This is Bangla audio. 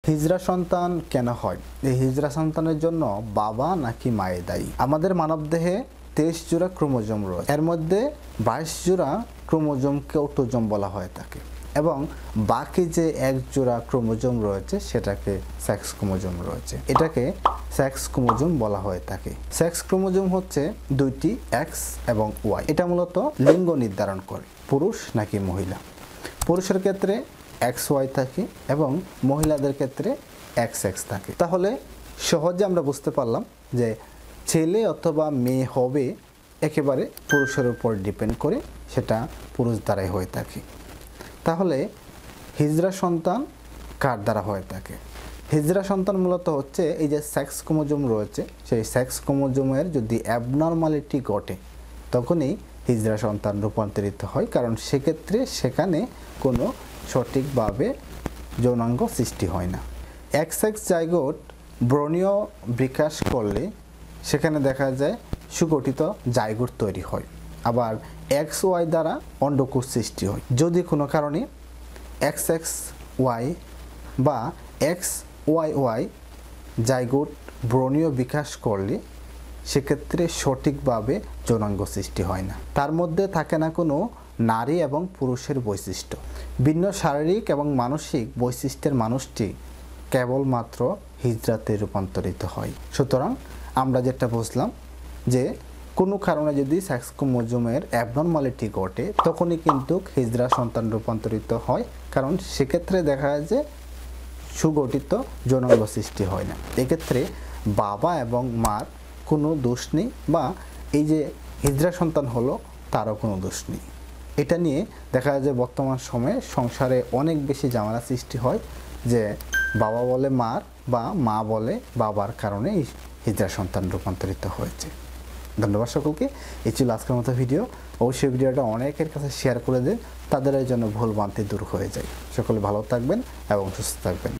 হিজড়া সন্তান কেন হয়? এই হিজড়া সন্তানের জন্য বাবা নাকি মায়ে দায়ী? আমাদের মানবদেহে 23 জোড়া ক্রোমোজোম রয়েছে। এর মধ্যে 22 জোড়া ক্রোমোজোমকে অটোজোম বলা হয়ে থাকে এবং বাকি যে 1 জোড়া ক্রোমোজোম রয়েছে সেটাকে সেক্স ক্রোমোজোম রয়েছে। এটাকে সেক্স ক্রোমোজোম বলা হয়ে থাকে। সেক্স ক্রোমোজোম হচ্ছে দুইটি এক্স এবং ওয়াই। এটা মূলত লিঙ্গ নির্ধারণ করে পুরুষ নাকি মহিলা। পুরুষের ক্ষেত্রে XY থাকে এবং মহিলাদের ক্ষেত্রে XX থাকে। তাহলে সহজে আমরা বুঝতে পারলাম যে ছেলে অথবা মেয়ে হবে একেবারে পুরুষের উপর ডিপেন্ড করে, সেটা পুরুষ দ্বারাই হয়ে থাকে। তাহলে হিজড়া সন্তান কার দ্বারা হয়ে থাকে? হিজড়া সন্তান মূলত হচ্ছে এই যে সেক্স ক্রোমোজোম রয়েছে, সেই সেক্স ক্রোমোজোমের যদি অ্যাবনর্মালিটি ঘটে তখনই হিজড়া সন্তান রূপান্তরিত হয়, কারণ সেক্ষেত্রে সেখানে কোনো সঠিকভাবে যৌনাঙ্গ সৃষ্টি হয় না। XX জাইগোট ব্রণীয় বিকাশ করলে সেখানে দেখা যায় সুগঠিত জাইগোট তৈরি হয়। আবার XY দ্বারা অন্ডকোষ সৃষ্টি হয়। যদি কোনো কারণে XXY বা XYY জাইগোট ব্রণীয় বিকাশ করলে সেক্ষেত্রে সঠিকভাবে যৌনাঙ্গ সৃষ্টি হয় না। তার মধ্যে থাকে না কোনো নারী এবং পুরুষের বৈশিষ্ট্য। ভিন্ন শারীরিক এবং মানসিক বৈশিষ্ট্যের মানুষটি কেবলমাত্র হিজড়াতে রূপান্তরিত হয়। সুতরাং আমরা যেটা বুঝলাম যে কোনো কারণে যদি সেক্স ক্রোমোজোমের অ্যাবনর্মালিটি ঘটে তখনই কিন্তু হিজড়া সন্তান রূপান্তরিত হয়, কারণ সেক্ষেত্রে দেখা যায় যে সুগঠিত যৌনাঙ্গ সৃষ্টি হয় না। এক্ষেত্রে বাবা এবং মার কোনো দোষ নেই, বা এই যে হিজড়া সন্তান হলো তারও কোনো দোষ নেই। এটা নিয়ে দেখা যায় যে বর্তমান সময়ে সংসারে অনেক বেশি ঝামেলা সৃষ্টি হয়, যে বাবা বলে মার বা মা বলে বাবার কারণে হিজড়া সন্তান রূপান্তরিত হয়েছে। ধন্যবাদ সকলকে। এই ছিল আজকের মতো ভিডিও। অবশ্যই ভিডিওটা অনেকের কাছে শেয়ার করে দেন, তাদের জন্য ভুল ভ্রান্তি দূর হয়ে যায়। সকলে ভালো থাকবেন এবং সুস্থ থাকবেন।